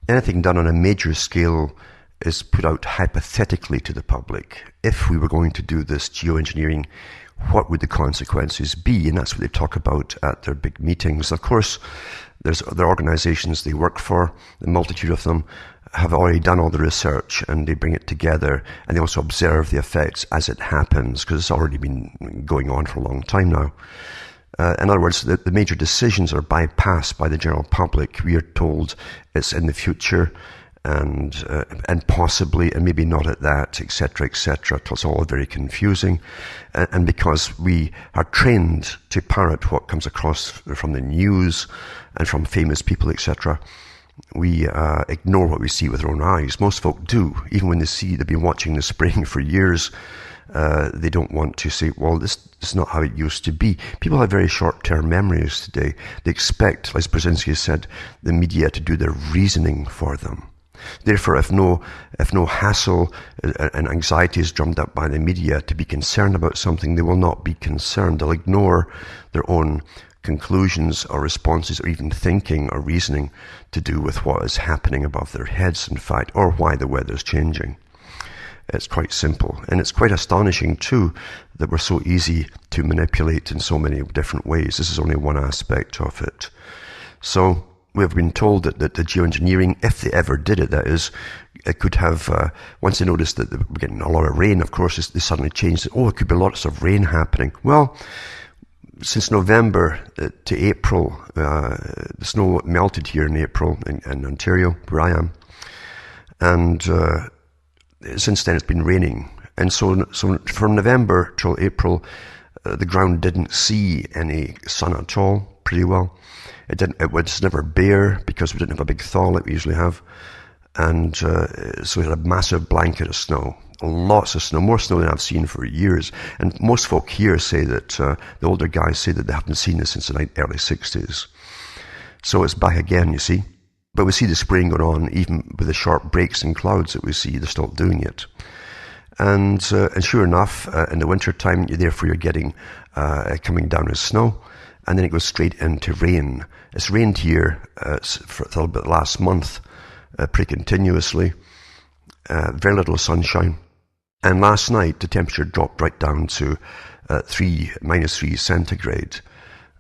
Anything done on a major scale is put out hypothetically to the public. If we were going to do this geoengineering, what would the consequences be? And that's what they talk about at their big meetings. Of course, there's other organizations they work for, the multitude of them have already done all the research, and they bring it together, and they also observe the effects as it happens, because it's already been going on for a long time now. In other words, the major decisions are bypassed by the general public. We are told it's in the future, and possibly, and maybe not at that, etc., etc. It's all very confusing. And because we are trained to parrot what comes across from the news and from famous people, etc., we ignore what we see with our own eyes. Most folk do, even when they've been watching the spraying for years. They don't want to say, well, this is not how it used to be. People have very short-term memories today. They expect, as Brzezinski said, the media to do their reasoning for them. Therefore, if no hassle and anxiety is drummed up by the media to be concerned about something, they will not be concerned. They'll ignore their own conclusions or responses or even thinking or reasoning to do with what is happening above their heads, in fact, or why the weather's changing. It's quite simple. And it's quite astonishing, too, that we're so easy to manipulate in so many different ways. This is only one aspect of it. So we've been told that the geoengineering, if they ever did it, that is, it could have, once they noticed that they were getting a lot of rain, of course, they suddenly changed it. Oh, it could be lots of rain happening. Well, since November to April, the snow melted here in April in Ontario, where I am. And since then it's been raining. And so from November till April, the ground didn't see any sun at all, pretty well. It was never bare because we didn't have a big thaw like we usually have. And so we had a massive blanket of snow. Lots of snow, more snow than I've seen for years. And most folk here say that, the older guys say that they haven't seen this since the early 60s. So it's back again, you see. But we see the spraying going on, even with the sharp breaks in clouds that we see, they're still doing it. And sure enough, in the winter time, therefore you're getting coming down as snow, and then it goes straight into rain. It's rained here for a little bit last month, pretty continuously. Very little sunshine. And last night, the temperature dropped right down to -3 centigrade,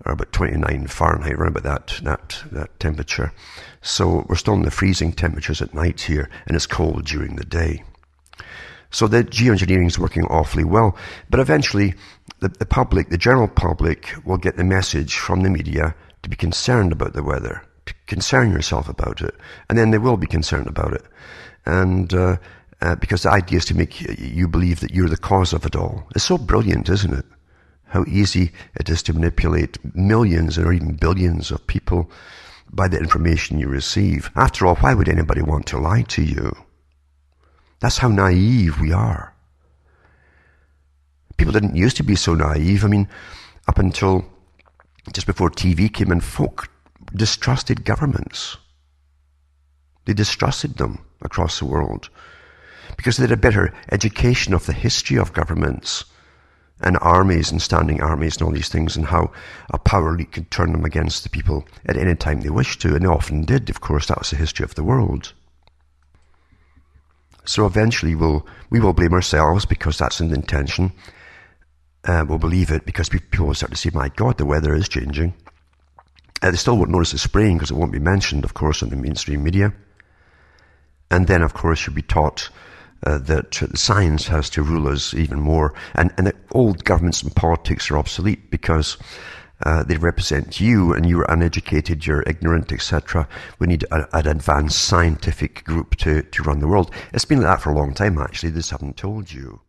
or about 29 Fahrenheit, around about that temperature. So we're still in the freezing temperatures at night here, and it's cold during the day. So the geoengineering is working awfully well. But eventually, the public, the general public, will get the message from the media to be concerned about the weather, to concern yourself about it. And then they will be concerned about it. And because the idea is to make you believe that you're the cause of it all. It's so brilliant, isn't it? How easy it is to manipulate millions or even billions of people by the information you receive. After all, why would anybody want to lie to you? That's how naive we are. People didn't used to be so naive. I mean, up until just before TV came in, folk distrusted governments. They distrusted them across the world because they had a better education of the history of governments and armies and standing armies and all these things, and how a power elite could turn them against the people at any time they wished to, and they often did. Of course, that was the history of the world. So eventually we will blame ourselves because that's an intention. We'll believe it because people will start to say, my God, the weather is changing. They still won't notice the spraying because it won't be mentioned, of course, in the mainstream media. And then, of course, you'll be taught that science has to rule us even more. And that old governments and politics are obsolete because they represent you, and you're uneducated, you're ignorant, etc. We need an advanced scientific group to run the world. It's been like that for a long time, actually. They just haven't told you.